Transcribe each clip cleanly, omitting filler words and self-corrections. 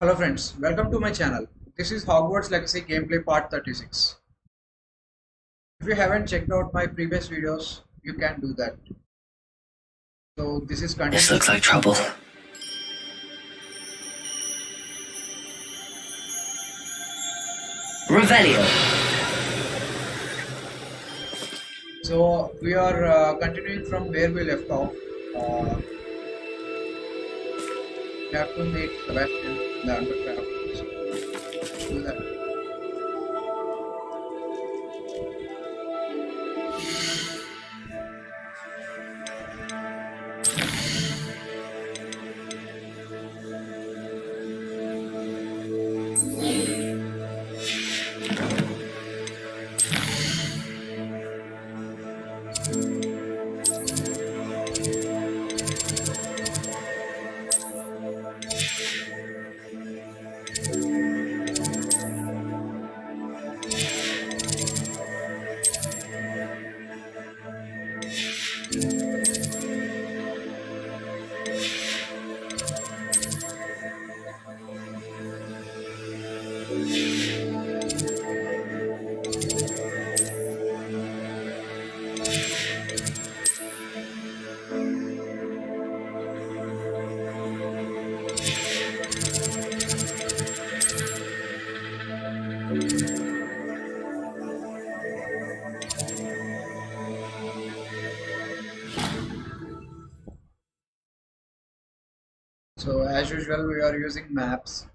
Hello friends, welcome to my channel. This is Hogwarts Legacy Gameplay Part 36. If you haven't checked out my previous videos, you can do that. So this is This looks continuation. like trouble. Revelio. So we are continuing from where we left off. We have to meet Sebastian in the underground. So let's do that. So as usual, we are using maps.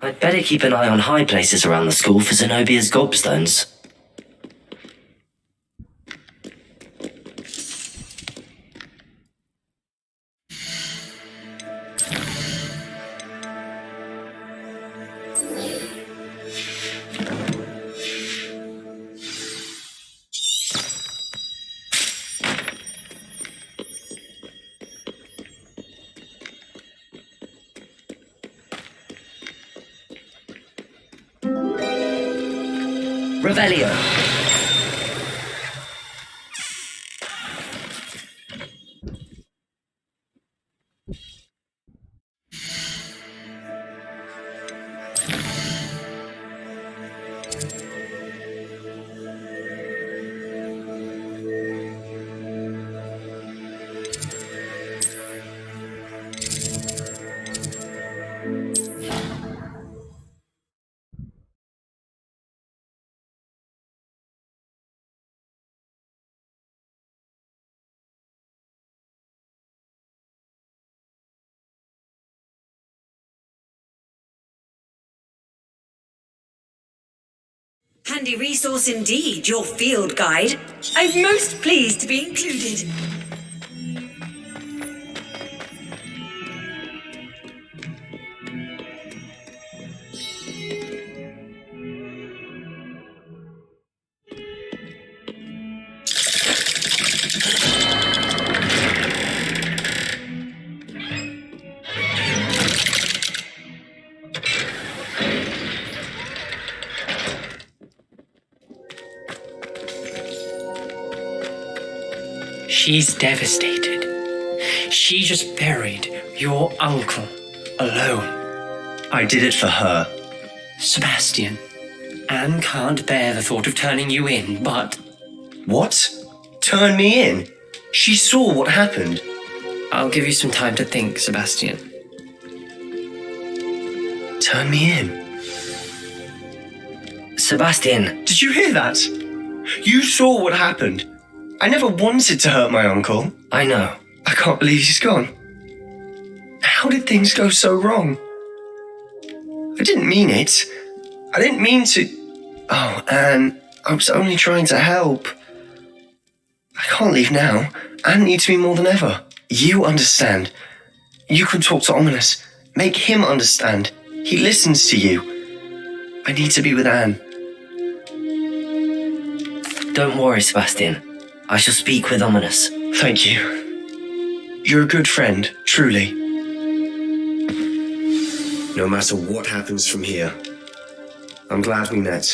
I'd better keep an eye on high places around the school for Zenobia's gobstones. Revelio. Handy resource indeed, your field guide. I'm most pleased to be included. She's devastated. She just buried your uncle alone. I did it for her. Sebastian, Anne can't bear the thought of turning you in, but What? Turn me in? She saw what happened. I'll give you some time to think, Sebastian. Turn me in? Sebastian, Did you hear that? You saw what happened. I never wanted to hurt my uncle. I know. I can't believe he's gone. How did things go so wrong? I didn't mean it. I didn't mean to... Oh, Anne, I was only trying to help. I can't leave now. Anne needs me more than ever. You understand. You can talk to Ominous. Make him understand. He listens to you. I need to be with Anne. Don't worry, Sebastian. I shall speak with Ominous. Thank you. You're a good friend, truly. No matter what happens from here, I'm glad we met.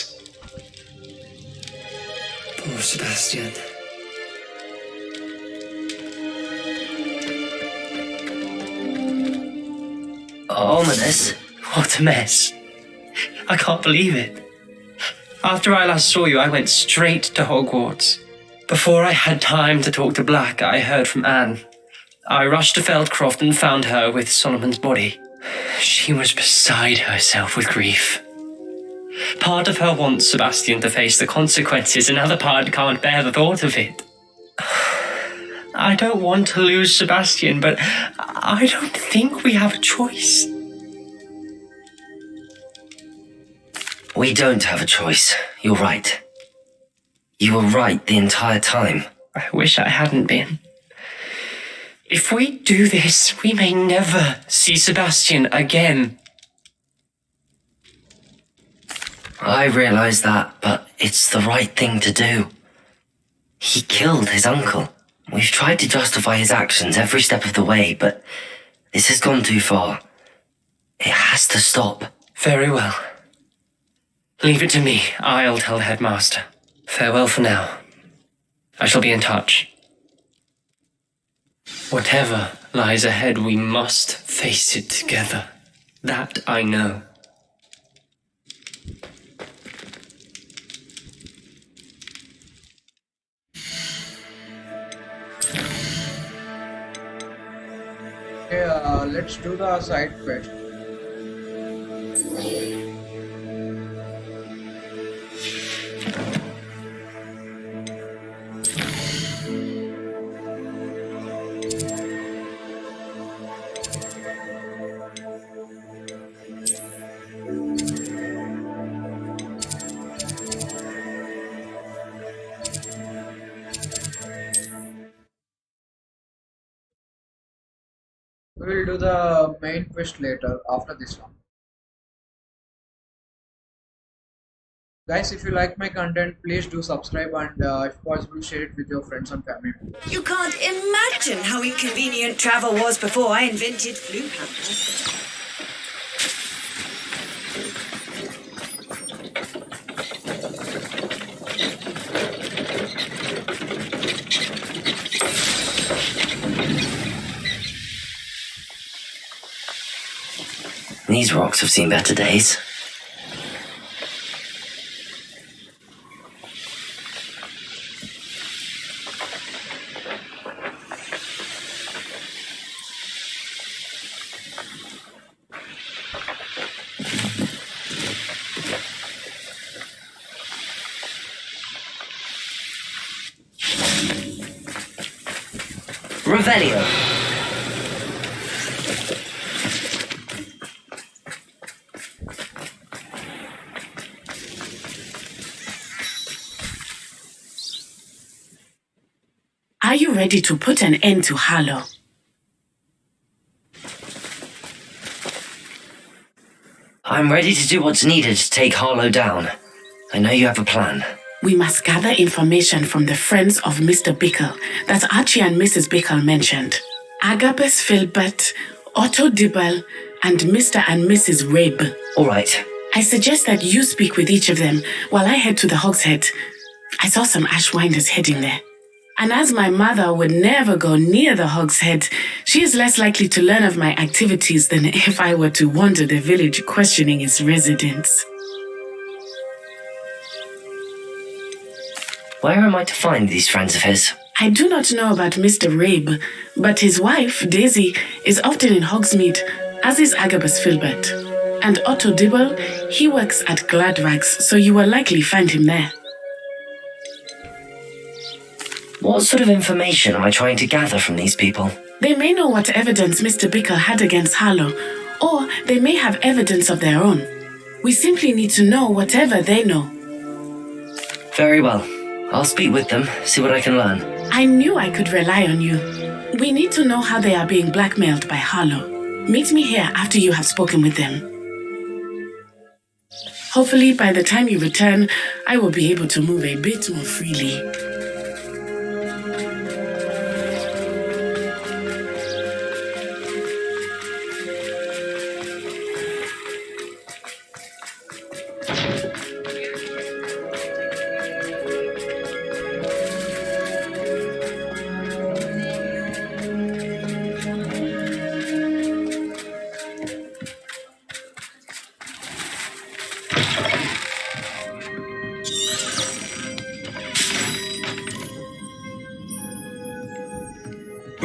Poor Sebastian. Ominous. What a mess. I can't believe it. After I last saw you, I went straight to Hogwarts. Before I had time to talk to Black, I heard from Anne. I rushed to Feldcroft and found her with Solomon's body. She was beside herself with grief. Part of her wants Sebastian to face the consequences, another part can't bear the thought of it. I don't want to lose Sebastian, but I don't think we have a choice. We don't have a choice. You're right. You were right the entire time. I wish I hadn't been. If we do this, we may never see Sebastian again. I realise that, but it's the right thing to do. He killed his uncle. We've tried to justify his actions every step of the way, but this has gone too far. It has to stop. Very well. Leave it to me. I'll tell the headmaster. Farewell for now. I shall be in touch. Whatever lies ahead, we must face it together. That I know. Okay, let's do the side quest. We will do the main quest later after this one. Guys, if you like my content, please do subscribe and if possible share it with your friends and family members. You can't imagine how inconvenient travel was before I invented flu hamper. These rocks have seen better days. Revelio. Are you ready to put an end to Harlow? I'm ready to do what's needed to take Harlow down. I know you have a plan. We must gather information from the friends of Mr. Bickle that Archie and Mrs. Bickle mentioned. Agabus Filbert, Otto Dibble, and Mr. and Mrs. Rabe. All right. I suggest that you speak with each of them while I head to the Hogshead. I saw some Ashwinders heading there. And as my mother would never go near the Hogshead, she is less likely to learn of my activities than if I were to wander the village questioning its residents. Where am I to find these friends of his? I do not know about Mr. Rabe, but his wife, Daisy, is often in Hogsmeade, as is Agabus Filbert. And Otto Dibble, he works at Gladrags, so you will likely find him there. What sort of information am I trying to gather from these people? They may know what evidence Mr. Bickle had against Harlow, or they may have evidence of their own. We simply need to know whatever they know. Very well. I'll speak with them, see what I can learn. I knew I could rely on you. We need to know how they are being blackmailed by Harlow. Meet me here after you have spoken with them. Hopefully, by the time you return, I will be able to move a bit more freely.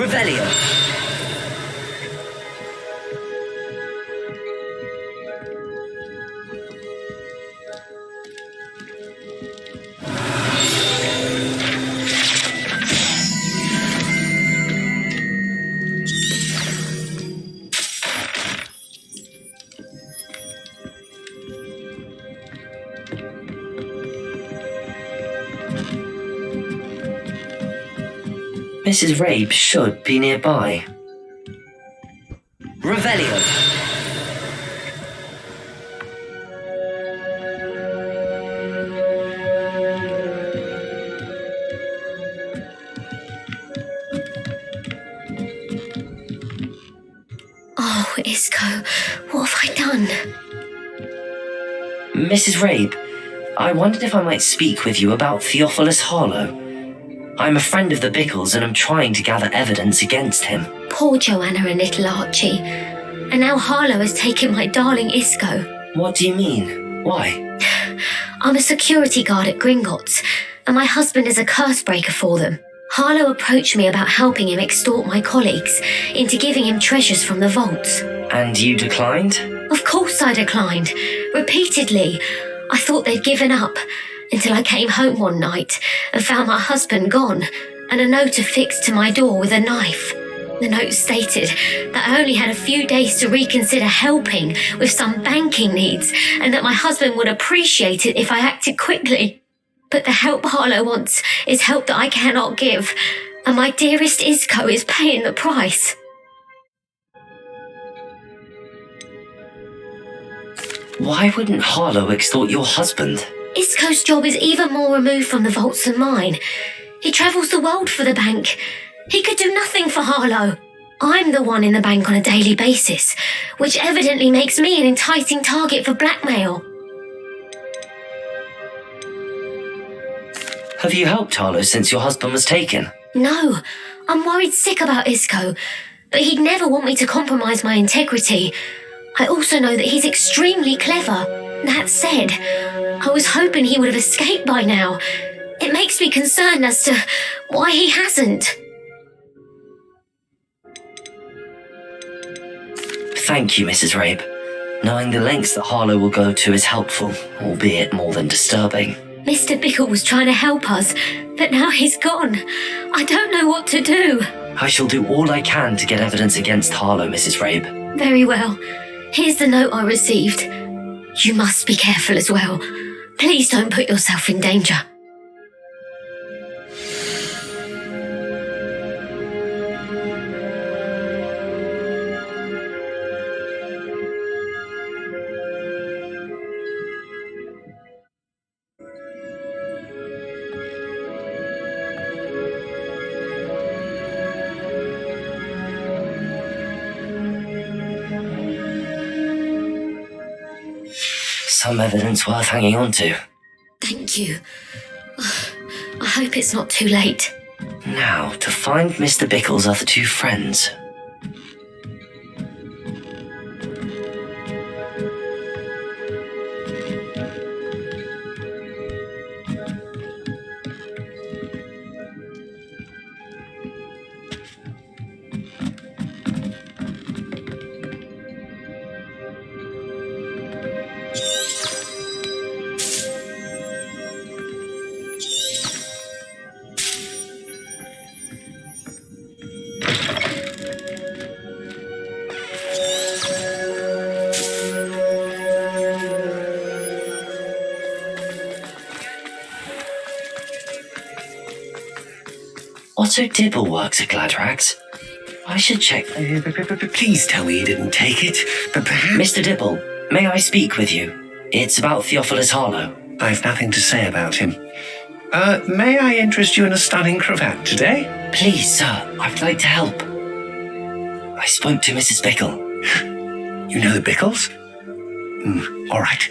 Revelio. Mrs. Rabe should be nearby. Revelio. Oh, Isco, what have I done? Mrs. Rabe, I wondered if I might speak with you about Theophilus Harlow. I'm a friend of the Bickles and I'm trying to gather evidence against him. Poor Joanna and little Archie. And now Harlow has taken my darling Isco. What do you mean? Why? I'm a security guard at Gringotts, and my husband is a curse breaker for them. Harlow approached me about helping him extort my colleagues into giving him treasures from the vaults. And you declined? Of course I declined. Repeatedly. I thought they'd given up, until I came home one night and found my husband gone, and a note affixed to my door with a knife. The note stated that I only had a few days to reconsider helping with some banking needs, and that my husband would appreciate it if I acted quickly. But the help Harlow wants is help that I cannot give, and my dearest Isco is paying the price. Why wouldn't Harlow extort your husband? Isco's job is even more removed from the vaults than mine. He travels the world for the bank. He could do nothing for Harlow. I'm the one in the bank on a daily basis, which evidently makes me an enticing target for blackmail. Have you helped Harlow since your husband was taken? No, I'm worried sick about Isco, but he'd never want me to compromise my integrity. I also know that he's extremely clever. That said, I was hoping he would have escaped by now. It makes me concerned as to why he hasn't. Thank you, Mrs. Rabe. Knowing the lengths that Harlow will go to is helpful, albeit more than disturbing. Mr. Bickle was trying to help us, but now he's gone. I don't know what to do. I shall do all I can to get evidence against Harlow, Mrs. Rabe. Very well. Here's the note I received. You must be careful as well. Please don't put yourself in danger. Some evidence worth hanging on to. Thank you. I hope it's not too late. Now, to find Mr. Bickle's other two friends. Otto Dibble works at Gladrags. I should check. Please tell me you didn't take it, but perhaps... Mr. Dibble, may I speak with you? It's about Theophilus Harlow. I've nothing to say about him. May I interest you in a stunning cravat today? Please, sir, I'd like to help. I spoke to Mrs. Bickle. You know the Bickles? All right,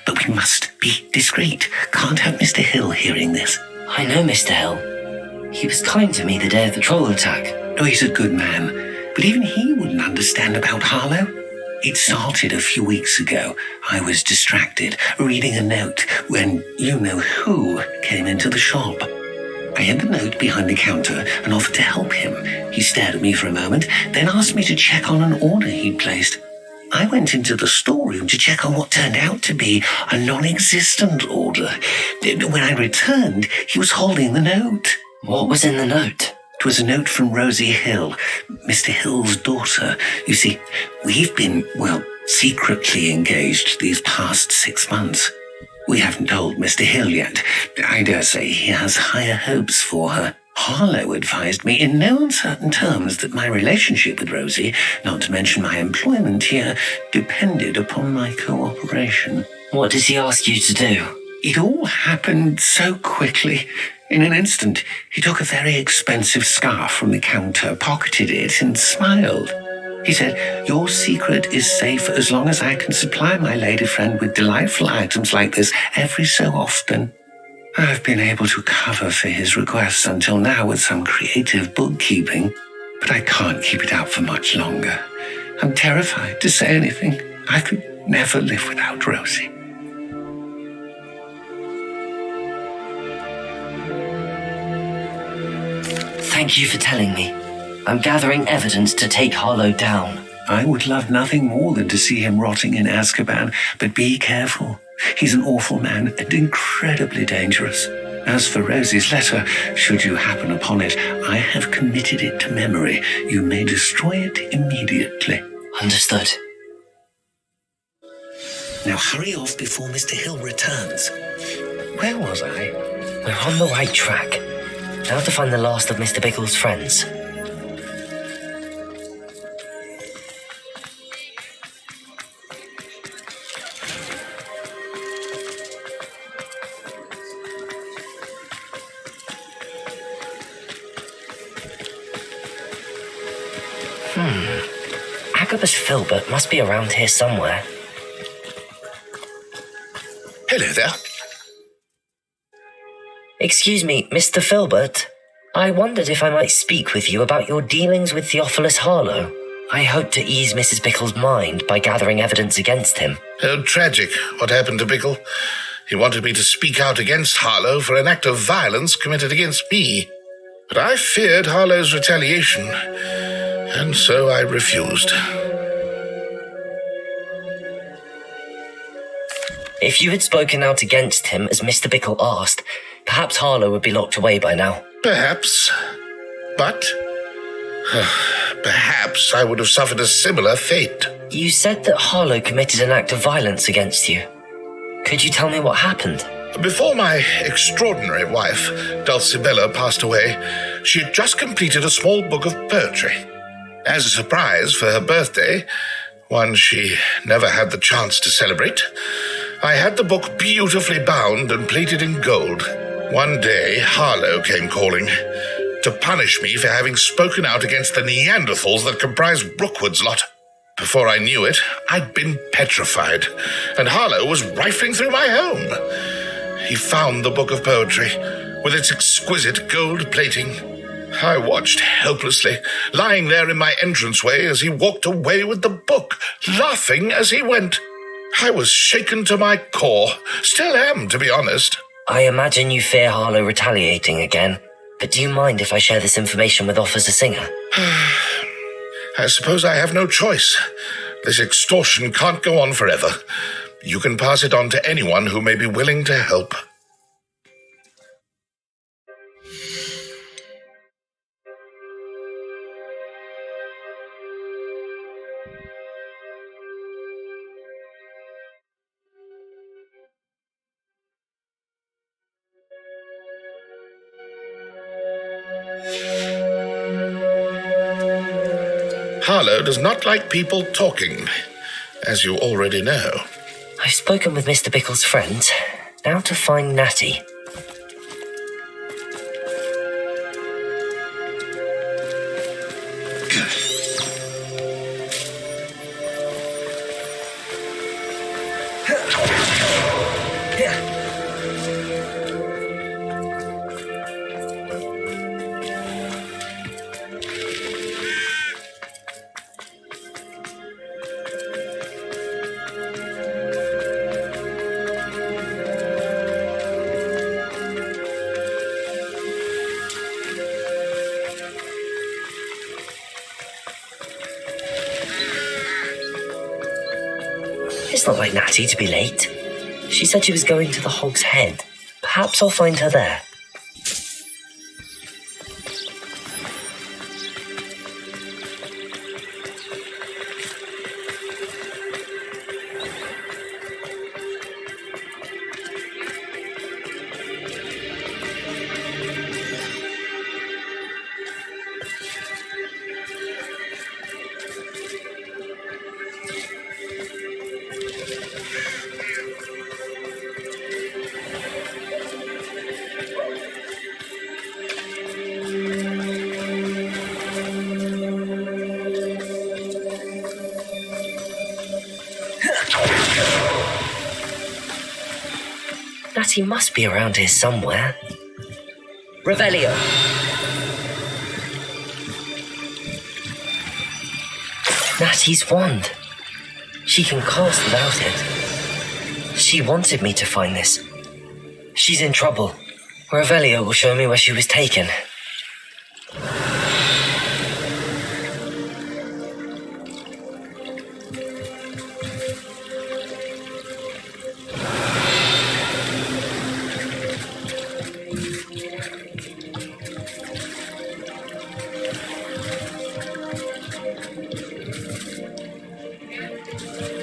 but we must be discreet. Can't have Mr. Hill hearing this. I know Mr. Hill. He was kind to me the day of the troll attack. Oh, he's a good man, but even he wouldn't understand about Harlow. It started a few weeks ago. I was distracted, reading a note, when you-know-who came into the shop. I hid the note behind the counter and offered to help him. He stared at me for a moment, then asked me to check on an order he'd placed. I went into the storeroom to check on what turned out to be a non-existent order. When I returned, he was holding the note. What was in the note? It was a note from Rosie Hill, Mr. Hill's daughter. You see, we've been, secretly engaged these past 6 months. We haven't told Mr. Hill yet. I dare say he has higher hopes for her. Harlow advised me in no uncertain terms that my relationship with Rosie, not to mention my employment here, depended upon my cooperation. What does he ask you to do? It all happened so quickly. In an instant, he took a very expensive scarf from the counter, pocketed it, and smiled. He said, "Your secret is safe as long as I can supply my lady friend with delightful items like this every so often." I've been able to cover for his requests until now with some creative bookkeeping, but I can't keep it out for much longer. I'm terrified to say anything. I could never live without Rosie. Thank you for telling me. I'm gathering evidence to take Harlow down. I would love nothing more than to see him rotting in Azkaban, but be careful. He's an awful man and incredibly dangerous. As for Rosie's letter, should you happen upon it, I have committed it to memory. You may destroy it immediately. Understood. Now hurry off before Mr. Hill returns. Where was I? We're on the right track. Now to find the last of Mr. Bickle's friends. Agabus Filbert must be around here somewhere. Hello there. Excuse me, Mr. Filbert. I wondered if I might speak with you about your dealings with Theophilus Harlow. I hope to ease Mrs. Bickle's mind by gathering evidence against him. Oh, tragic what happened to Bickle. He wanted me to speak out against Harlow for an act of violence committed against me. But I feared Harlow's retaliation, and so I refused. If you had spoken out against him as Mr. Bickle asked, perhaps Harlow would be locked away by now. Perhaps. But perhaps I would have suffered a similar fate. You said that Harlow committed an act of violence against you. Could you tell me what happened? Before my extraordinary wife, Dulcibella, passed away, she had just completed a small book of poetry. As a surprise for her birthday, one she never had the chance to celebrate, I had the book beautifully bound and plated in gold. One day, Harlow came calling to punish me for having spoken out against the Neanderthals that comprise Rookwood's lot. Before I knew it, I'd been petrified, and Harlow was rifling through my home. He found the book of poetry with its exquisite gold plating. I watched helplessly, lying there in my entranceway as he walked away with the book, laughing as he went. I was shaken to my core. Still am, to be honest. I imagine you fear Harlow retaliating again, but do you mind if I share this information with Officer Singer? I suppose I have no choice. This extortion can't go on forever. You can pass it on to anyone who may be willing to help. Harlow does not like people talking, as you already know. I've spoken with Mr. Bickle's friends. Now to find Natty. not like Natty to be late. She said she was going to the Hog's Head. Perhaps I'll find her there. Natty must be around here somewhere. Revelio. Natty's wand. She can cast without it. She wanted me to find this. She's in trouble. Revelio will show me where she was taken.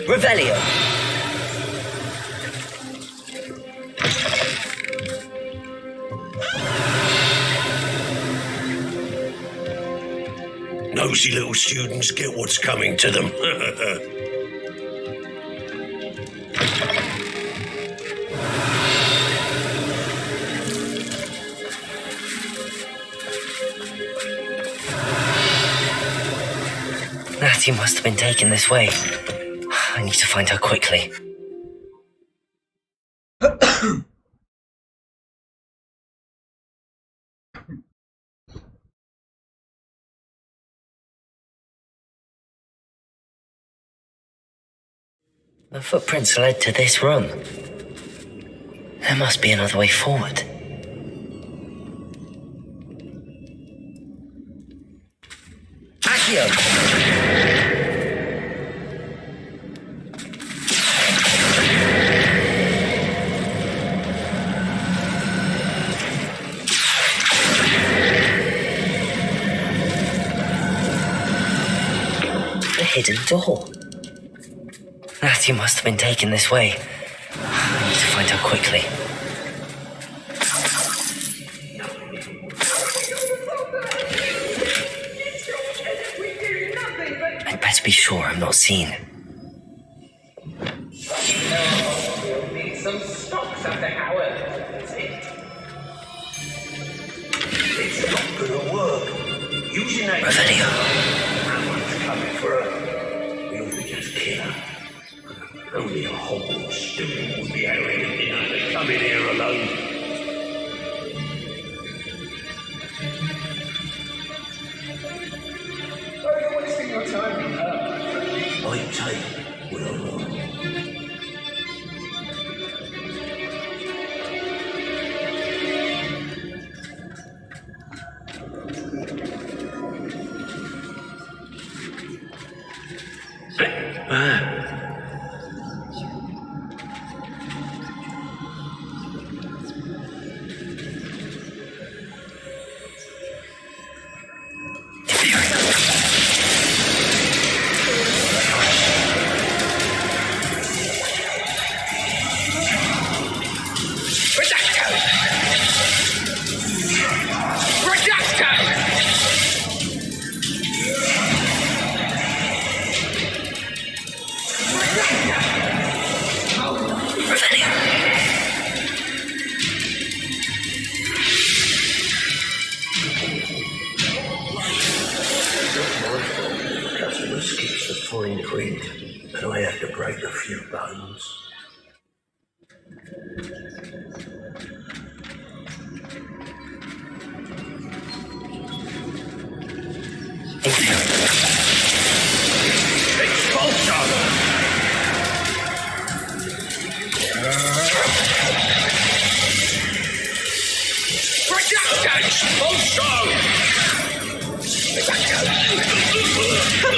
Revelio. Nosy little students get what's coming to them. Natty must have been taken this way. I need to find her quickly. The footprints led to this room. There must be another way forward. Accio! Hidden door. Natty must have been taken this way. I need to find her quickly. I'd better be sure I'm not seen. We'll need some stocks after Howard. It's not gonna work. Use your name. Revelio. Coming for her. We ought to just kill her. Only a Hogwarts student would be arrogant enough to come in here alone. Oh, you're wasting your time on her. I take what I want. Keeps the fine print, and I have to break a few bones.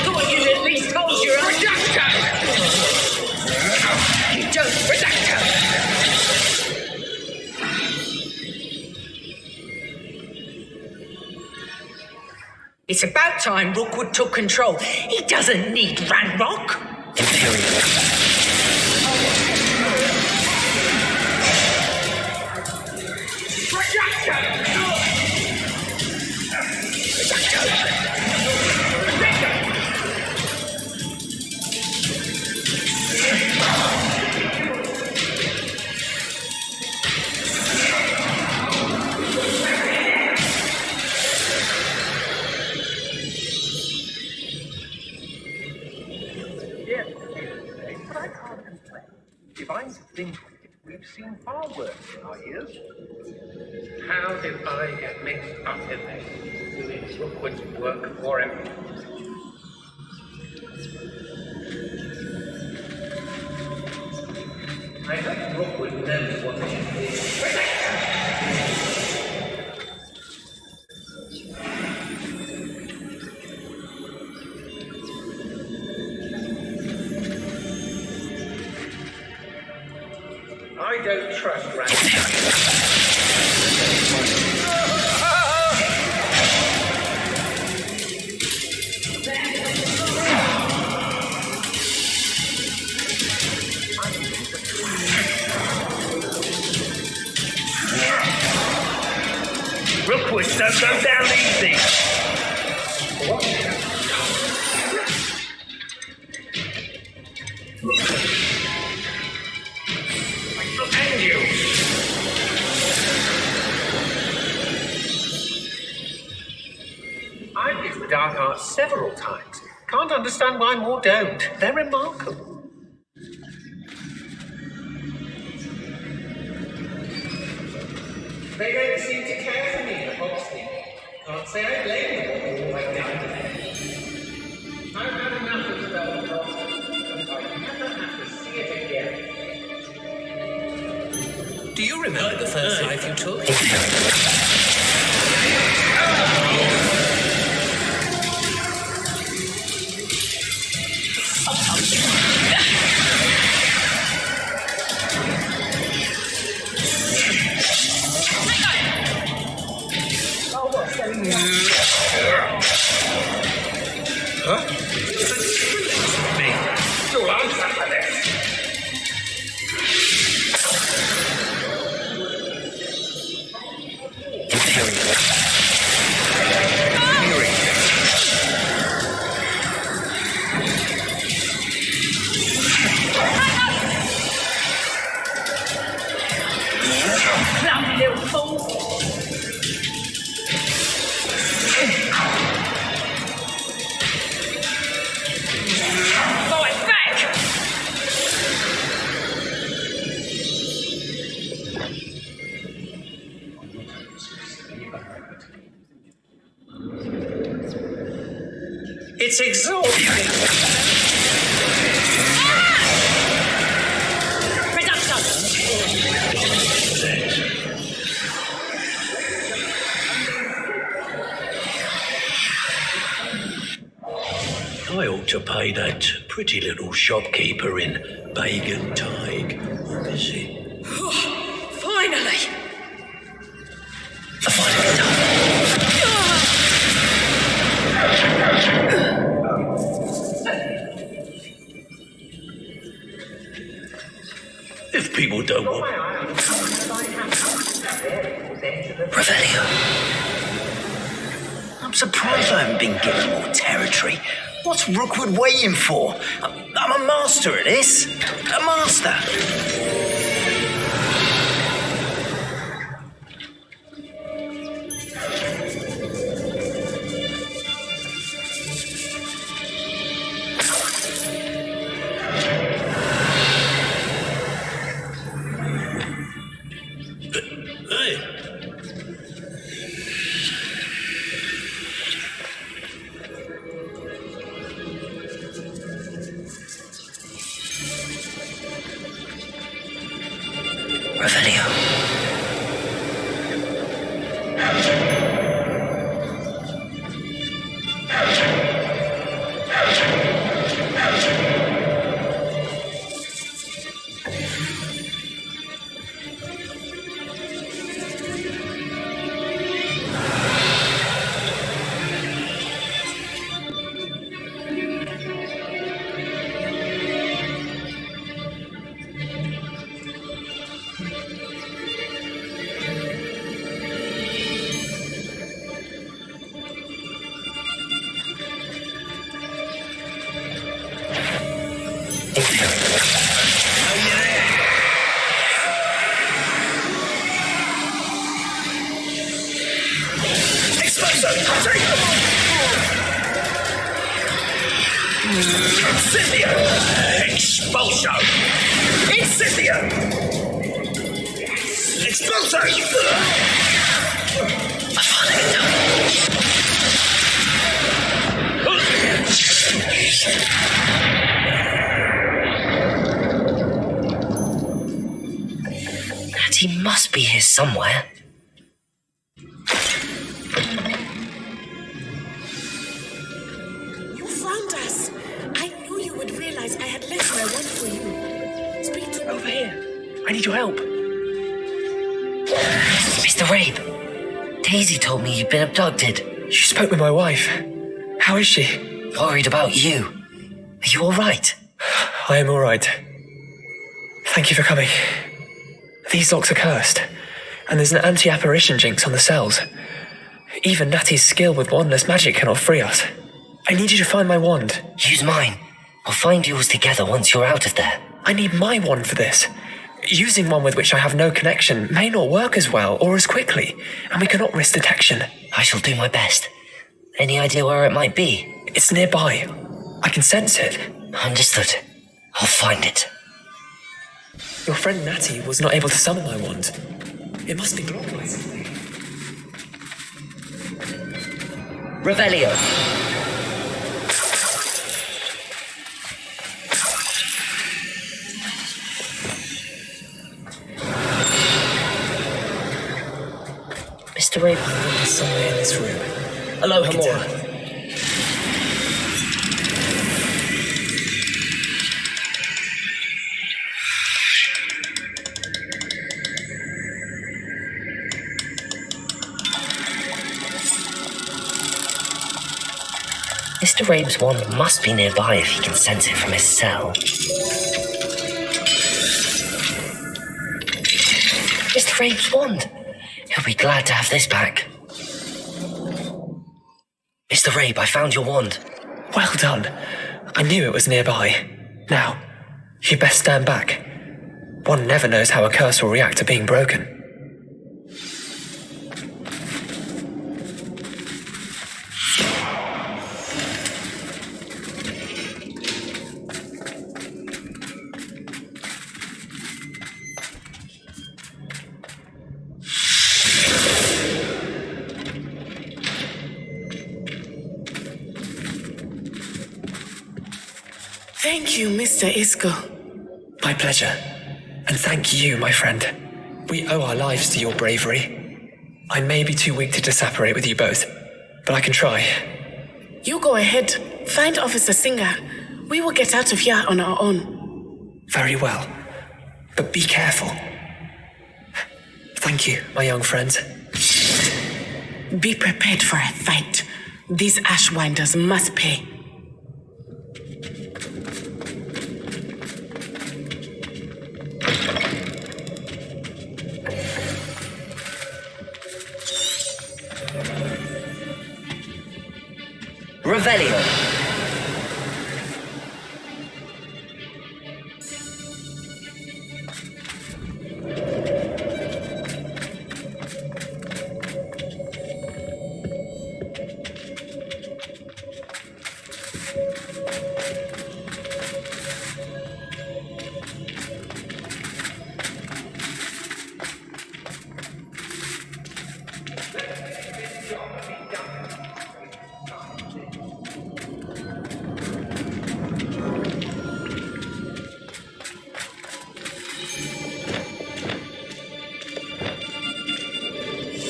Come on, you at least hold your own. It's about time Rookwood took control. He doesn't need Ranrock. If I'm thinking it, we've seen far worse in our years. How did I get mixed up in this? Doing Rookwood's work for him. I hope Rookwood knows what he is. I don't trust Rookwood, don't go down easy. And you. I've used dark arts several times. Can't understand why more don't. They're remarkable. They don't seem to care for me, the Hogsmeade. Can't say I blame them for all I've done. I've had enough of spell cross, and I never have to see it again. Do you remember the first life you took? Huh? Me. You'll answer for this. Clumsy little fool. Fight back! It's exhausting. I ought to pay that pretty little shopkeeper in Bagan Tig a visit. Finally! If people don't want... Revelio. I'm surprised I haven't been given more territory. What's Rookwood waiting for? I'm a master at this. A master. Hey! Revelio. Incendio! Expulso! Incendio! Expulso! I finally done. Natty must be here somewhere. You found us. I knew you would realize I had left my wand for you. Speak to me. Over here. I need your help. Mr. Rabe, Daisy told me you'd been abducted. You spoke with my wife. How is she? Worried about you. Are you all right? I am all right. Thank you for coming. These locks are cursed, and there's an anti-apparition jinx on the cells. Even Natty's skill with wandless magic cannot free us. I need you to find my wand. Use mine. We'll find yours together once you're out of there. I need my wand for this. Using one with which I have no connection may not work as well or as quickly, and we cannot risk detection. I shall do my best. Any idea where it might be? It's nearby. I can sense it. Understood. I'll find it. Your friend Natty was not able to summon my wand. It must be blocked by something. Revelio. Mr. Rabe, There's somewhere in this room. hello, Hamora. Mr. Rabe's wand must be nearby if he can sense it from his cell. Mr. Rabe's wand! He'll be glad to have this back. Mr. Rabe, I found your wand. Well done. I knew it was nearby. Now, you best stand back. One never knows how a curse will react to being broken. Thank you, Mr. Isco. My pleasure. And thank you, my friend. We owe our lives to your bravery. I may be too weak to disapparate with you both, but I can try. You go ahead. Find Officer Singer. We will get out of here on our own. Very well. But be careful. Thank you, my young friends. Be prepared for a fight. These Ashwinders must pay. Revelio.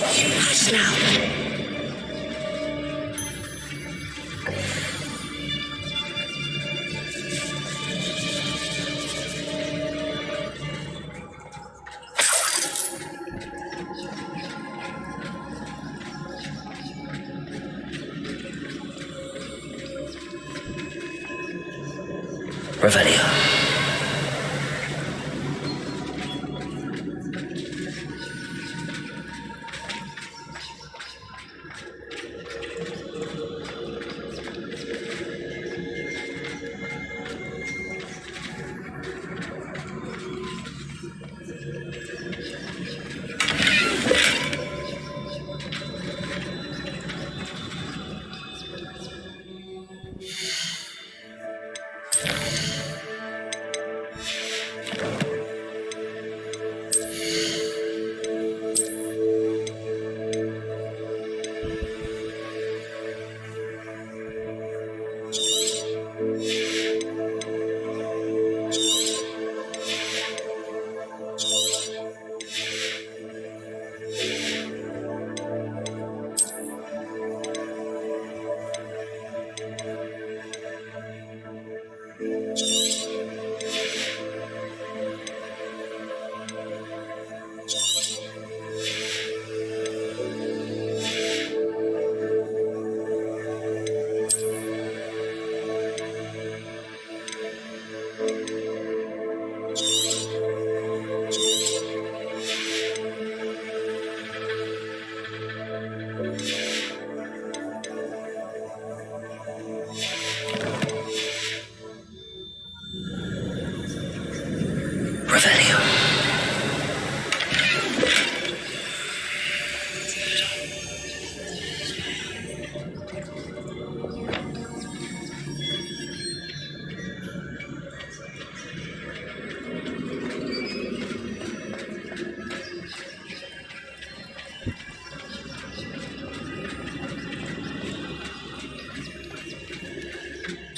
Hush now. Revelio. Revelio.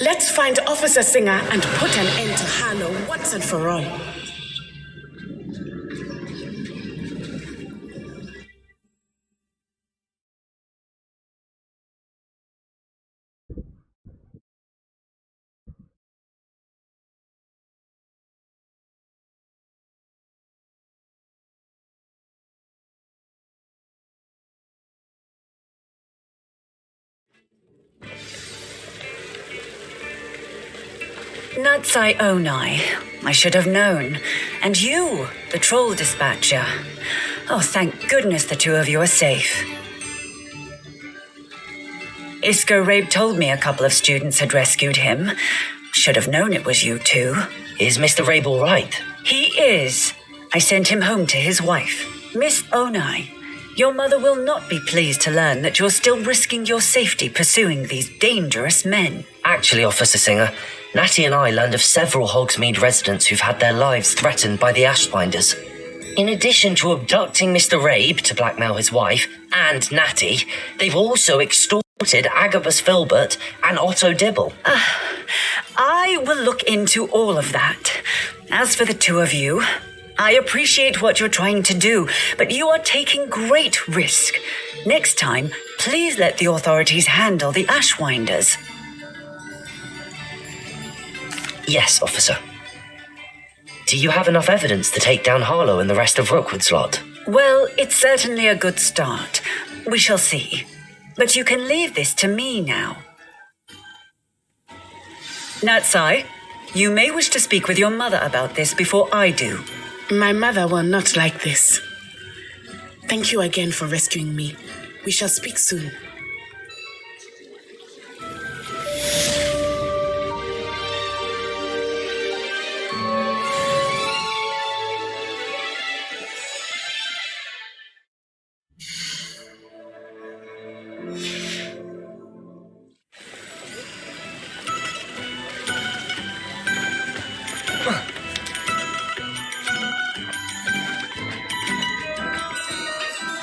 Let's find Officer Singer and put an end to Harlow once and for all. Natsai Onai. I should have known. And you, the troll dispatcher. Oh, thank goodness the two of you are safe. Isco Rabe told me a couple of students had rescued him. Should have known it was you two. Is Mr. Rabe all right? He is. I sent him home to his wife. Miss Onai, your mother will not be pleased to learn that you're still risking your safety pursuing these dangerous men. Actually, Officer Singer, Natty and I learned of several Hogsmeade residents who've had their lives threatened by the Ashbinders. In addition to abducting Mr. Rabe to blackmail his wife and Natty, they've also extorted Agabus Filbert and Otto Dibble. I will look into all of that. As for the two of you, I appreciate what you're trying to do, but you are taking great risk. Next time, please let the authorities handle the Ashwinders. Yes, officer. Do you have enough evidence to take down Harlow and the rest of Rookwood's lot? Well, it's certainly a good start. We shall see. But you can leave this to me now. Natsai, you may wish to speak with your mother about this before I do. My mother will not like this. Thank you again for rescuing me. We shall speak soon.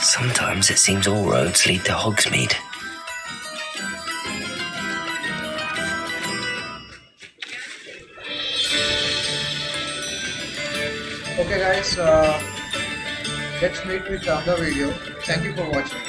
Sometimes it seems all roads lead to Hogsmeade. Okay guys, let's meet with another video. Thank you for watching.